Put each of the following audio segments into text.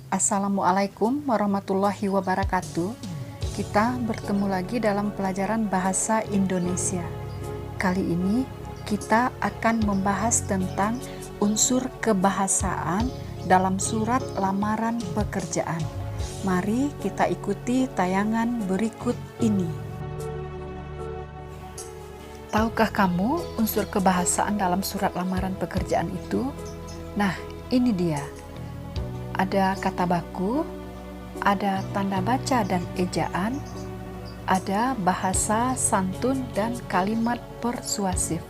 Assalamualaikum warahmatullahi wabarakatuh. Kita bertemu lagi dalam pelajaran bahasa Indonesia. Kali ini kita akan membahas tentang unsur kebahasaan dalam surat lamaran pekerjaan. Mari kita ikuti tayangan berikut ini. Tahukah kamu unsur kebahasaan dalam surat lamaran pekerjaan itu? Nah, ini dia. Ada kata baku, ada tanda baca dan ejaan, ada bahasa santun dan kalimat persuasif.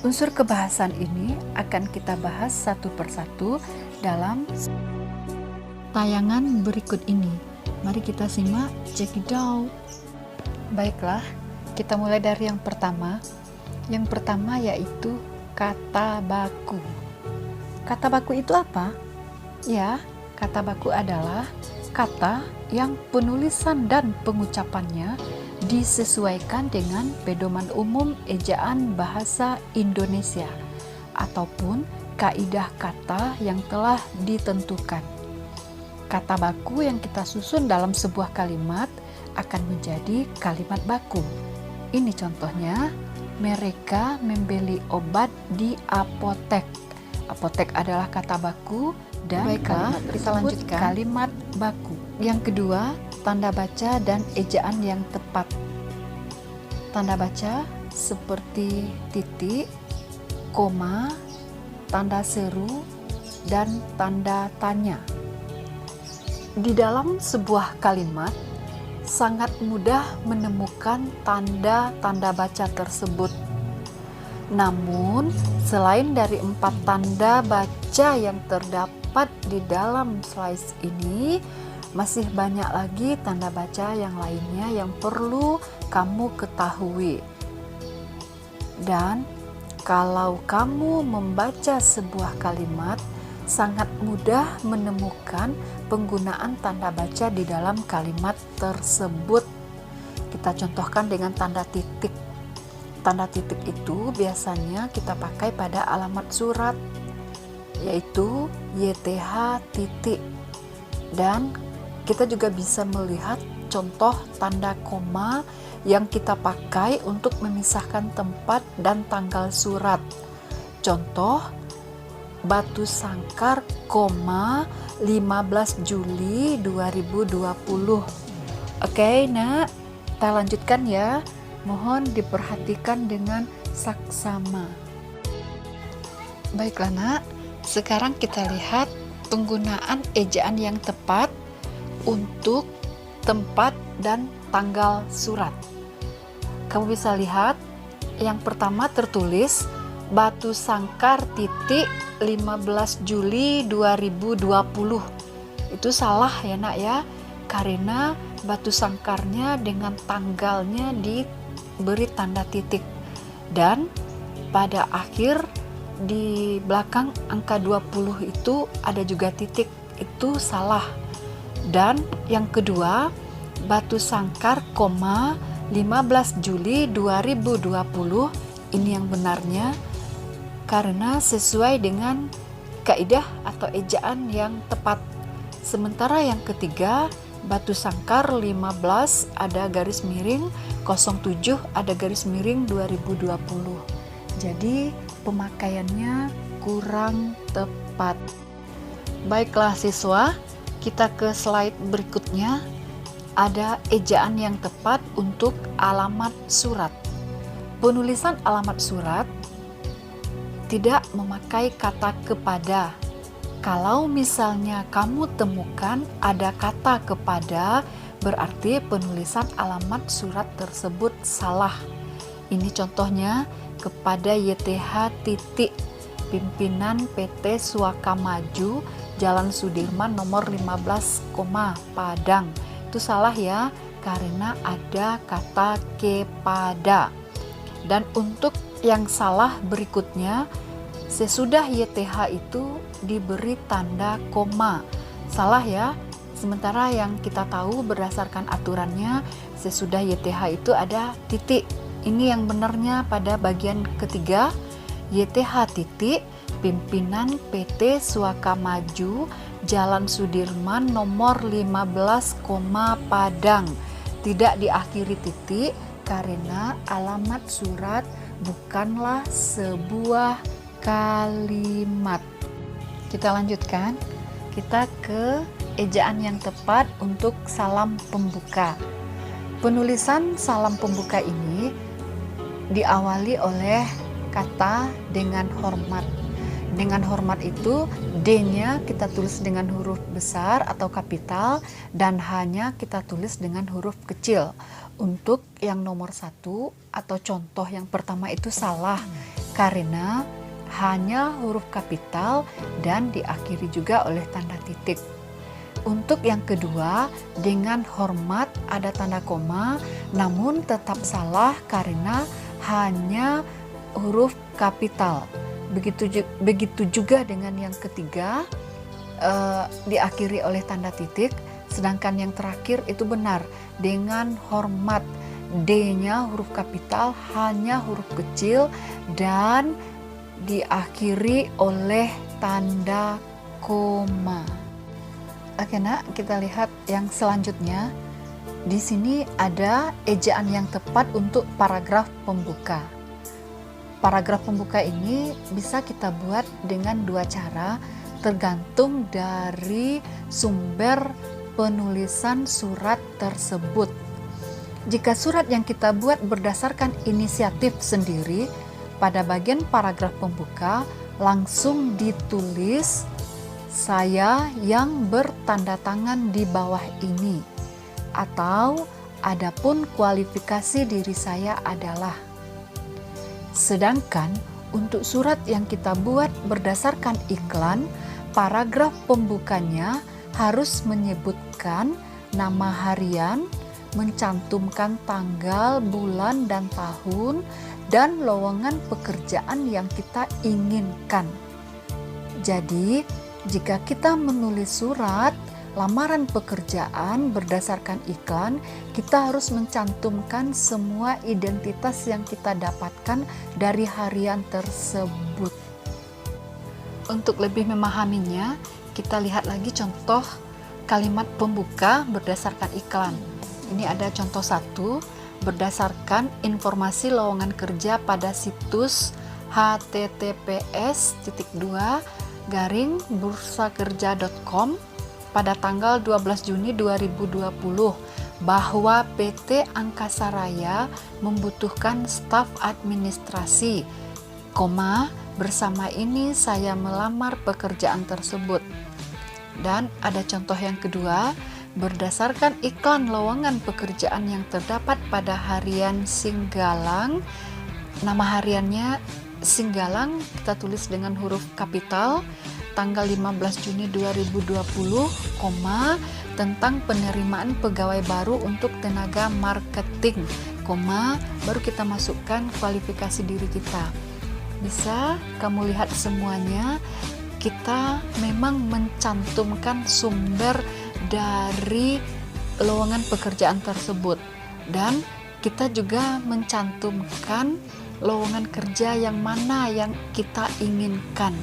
Unsur kebahasaan ini akan kita bahas satu persatu dalam tayangan berikut ini. Mari kita simak, check it out. Baiklah, kita mulai dari yang pertama. Yang pertama yaitu kata baku. Kata baku itu apa? Ya, kata baku adalah kata yang penulisan dan pengucapannya disesuaikan dengan pedoman umum ejaan bahasa Indonesia ataupun kaidah kata yang telah ditentukan. Kata baku yang kita susun dalam sebuah kalimat akan menjadi kalimat baku. Ini contohnya, mereka membeli obat di apotek. Apotek adalah kata baku dan Baiklah, kita lanjutkan kalimat baku. Yang kedua, tanda baca dan ejaan yang tepat. Tanda baca seperti titik, koma, tanda seru, dan tanda tanya. Di dalam sebuah kalimat, sangat mudah menemukan tanda-tanda baca tersebut. Namun, selain dari 4 tanda baca yang terdapat di dalam slide ini, masih banyak lagi tanda baca yang lainnya yang perlu kamu ketahui. Dan kalau kamu membaca sebuah kalimat, sangat mudah menemukan penggunaan tanda baca di dalam kalimat tersebut. Kita contohkan dengan tanda titik. Tanda titik itu biasanya kita pakai pada alamat surat, yaitu YTH titik. Dan kita juga bisa melihat contoh tanda koma yang kita pakai untuk memisahkan tempat dan tanggal surat. Contoh, Batu Sangkar, 15 Juli 2020. Oke, Nak, kita lanjutkan ya. Mohon diperhatikan dengan saksama. Baiklah, Nak. Sekarang kita lihat penggunaan ejaan yang tepat untuk tempat dan tanggal surat. Kamu bisa lihat yang pertama tertulis Batu Sangkar titik 15 Juli 2020. Itu salah ya, Nak ya, karena batu sangkarnya dengan tanggalnya diberi tanda titik, dan pada akhir di belakang angka 20 itu ada juga titik. Itu salah. Dan yang kedua, Batu Sangkar, 15 Juli 2020, ini yang benarnya karena sesuai dengan kaidah atau ejaan yang tepat. Sementara yang ketiga, Batu Sangkar 15 ada garis miring, 07 ada garis miring 2020. Jadi pemakaiannya kurang tepat. Baiklah siswa, kita ke slide berikutnya. Ada ejaan yang tepat untuk alamat surat. Penulisan alamat surat tidak memakai kata kepada. Kalau misalnya kamu temukan ada kata kepada, berarti penulisan alamat surat tersebut salah. Ini contohnya, kepada YTH titik, pimpinan PT Suaka Maju, Jalan Sudirman nomor 15, Padang. Itu salah ya, karena ada kata kepada. Dan untuk yang salah berikutnya, sesudah YTH itu diberi tanda koma. Salah ya. Sementara yang kita tahu berdasarkan aturannya, sesudah YTH itu ada titik. Ini yang benarnya pada bagian ketiga, YTH titik, pimpinan PT Suaka Maju, Jalan Sudirman nomor 15, Padang. Tidak diakhiri titik karena alamat surat bukanlah sebuah kalimat. Kita lanjutkan. Kita ke ejaan yang tepat untuk salam pembuka. Penulisan salam pembuka ini diawali oleh kata dengan hormat. Dengan hormat itu D-nya kita tulis dengan huruf besar atau kapital dan H-nya kita tulis dengan huruf kecil. Untuk yang nomor 1 atau contoh yang pertama itu salah karena H-nya huruf kapital dan diakhiri juga oleh tanda titik. Untuk yang kedua, dengan hormat ada tanda koma namun tetap salah karena H-nya huruf kapital. Begitu juga dengan yang ketiga, diakhiri oleh tanda titik, sedangkan yang terakhir itu benar dengan hormat, D-nya huruf kapital, H-nya huruf kecil dan diakhiri oleh tanda koma. Oke nak, kita lihat yang selanjutnya. Di sini ada ejaan yang tepat untuk paragraf pembuka. Paragraf pembuka ini bisa kita buat dengan dua cara, tergantung dari sumber penulisan surat tersebut. Jika surat yang kita buat berdasarkan inisiatif sendiri, pada bagian paragraf pembuka langsung ditulis saya yang bertanda tangan di bawah ini, atau adapun kualifikasi diri saya adalah. Sedangkan untuk surat yang kita buat berdasarkan iklan, paragraf pembukanya harus menyebutkan nama harian, mencantumkan tanggal, bulan, dan tahun, dan lowongan pekerjaan yang kita inginkan. Jadi, jika kita menulis surat lamaran pekerjaan berdasarkan iklan, kita harus mencantumkan semua identitas yang kita dapatkan dari harian tersebut. Untuk lebih memahaminya, kita lihat lagi contoh kalimat pembuka berdasarkan iklan. Ini ada contoh 1, berdasarkan informasi lowongan kerja pada situs https://bursakerja.com pada tanggal 12 Juni 2020 bahwa PT Angkasa Raya membutuhkan staf administrasi, bersama ini saya melamar pekerjaan tersebut. Dan ada contoh yang kedua, berdasarkan iklan lowongan pekerjaan yang terdapat pada harian Singgalang, nama hariannya Singgalang kita tulis dengan huruf kapital, tanggal 15 Juni 2020, tentang penerimaan pegawai baru untuk tenaga marketing, baru kita masukkan kualifikasi diri kita. Bisa kamu lihat semuanya, kita memang mencantumkan sumber dari lowongan pekerjaan tersebut dan kita juga mencantumkan lowongan kerja yang mana yang kita inginkan.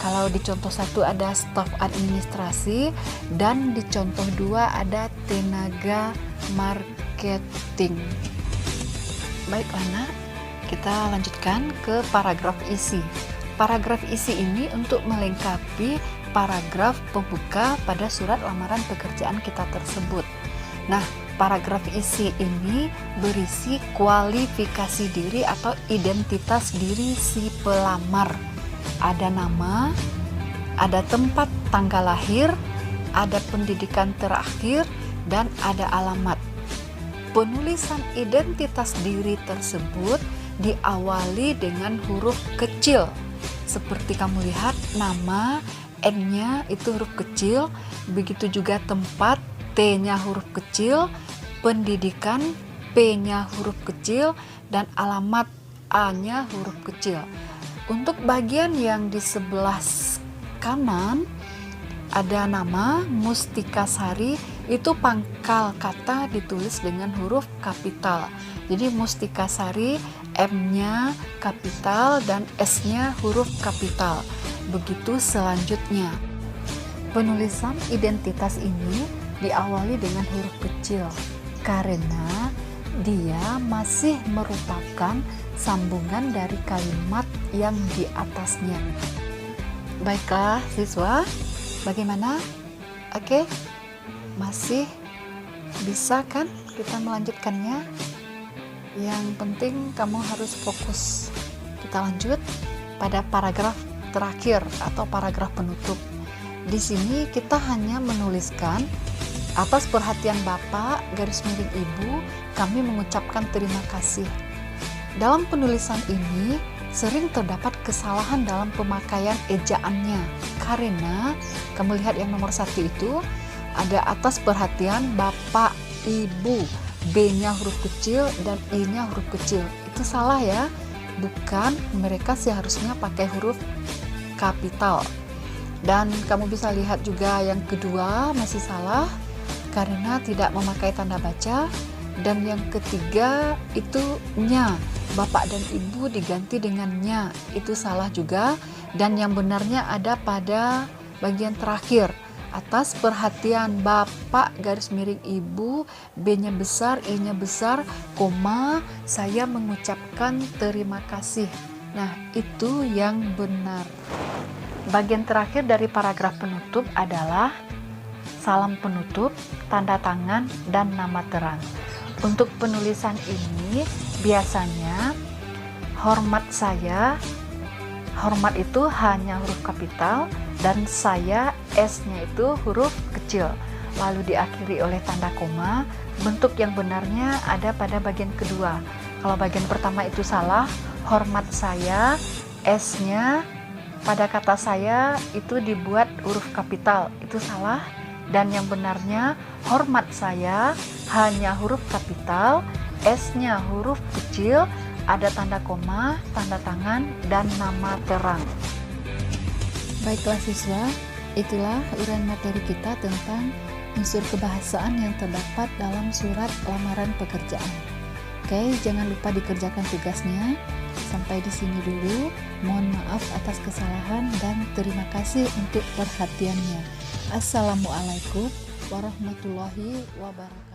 Kalau di contoh 1 ada staf administrasi dan di contoh 2 ada tenaga marketing. Baik Lana, kita lanjutkan ke paragraf isi. Paragraf isi ini untuk melengkapi paragraf pembuka pada surat lamaran pekerjaan kita tersebut. Nah, paragraf isi ini berisi kualifikasi diri atau identitas diri si pelamar. Ada nama, ada tempat tanggal lahir, ada pendidikan terakhir, dan ada alamat. Penulisan identitas diri tersebut diawali dengan huruf kecil. Seperti kamu lihat, nama, N-nya itu huruf kecil, begitu juga tempat, T-nya huruf kecil, pendidikan, P-nya huruf kecil, dan alamat, A-nya huruf kecil. Untuk bagian yang di sebelah kanan ada nama Mustika Sari, itu pangkal kata ditulis dengan huruf kapital. Jadi Mustika Sari, M-nya kapital dan S-nya huruf kapital. Begitu selanjutnya. Penulisan identitas ini diawali dengan huruf kecil karena dia masih merupakan sambungan dari kalimat yang di atasnya. Baiklah siswa, bagaimana? Oke, masih bisa kan kita melanjutkannya? Yang penting kamu harus fokus. Kita lanjut pada paragraf terakhir atau paragraf penutup. Di sini kita hanya menuliskan, atas perhatian Bapak garis miring Ibu, kami mengucapkan terima kasih. Dalam penulisan ini sering terdapat kesalahan dalam pemakaian ejaannya, karena kamu lihat yang nomor 1 itu ada atas perhatian Bapak Ibu, B-nya huruf kecil dan I-nya huruf kecil. Itu salah ya, bukan, mereka seharusnya pakai huruf kapital. Dan kamu bisa lihat juga yang kedua masih salah karena tidak memakai tanda baca. Dan yang ketiga itu nya, Bapak dan Ibu diganti dengan nya, itu salah juga. Dan yang benarnya ada pada bagian terakhir, atas perhatian Bapak garis miring Ibu, B-nya besar, I-nya besar, koma, saya mengucapkan terima kasih. Nah, itu yang benar. Bagian terakhir dari paragraf penutup adalah salam penutup, tanda tangan, dan nama terang. Untuk penulisan ini biasanya hormat saya, hormat itu hanya huruf kapital, dan saya S-nya itu huruf kecil, lalu diakhiri oleh tanda koma. Bentuk yang benarnya ada pada bagian kedua. Kalau bagian pertama itu salah, hormat saya, S-nya pada kata saya itu dibuat huruf kapital, itu salah. Dan yang benarnya hormat saya hanya huruf kapital, S-nya huruf kecil, ada tanda koma, tanda tangan, dan nama terang. Baiklah siswa, itulah uraian materi kita tentang unsur kebahasaan yang terdapat dalam surat lamaran pekerjaan. Oke, jangan lupa dikerjakan tugasnya. Sampai di sini dulu. Mohon maaf atas kesalahan dan terima kasih untuk perhatiannya. Assalamualaikum warahmatullahi wabarakatuh.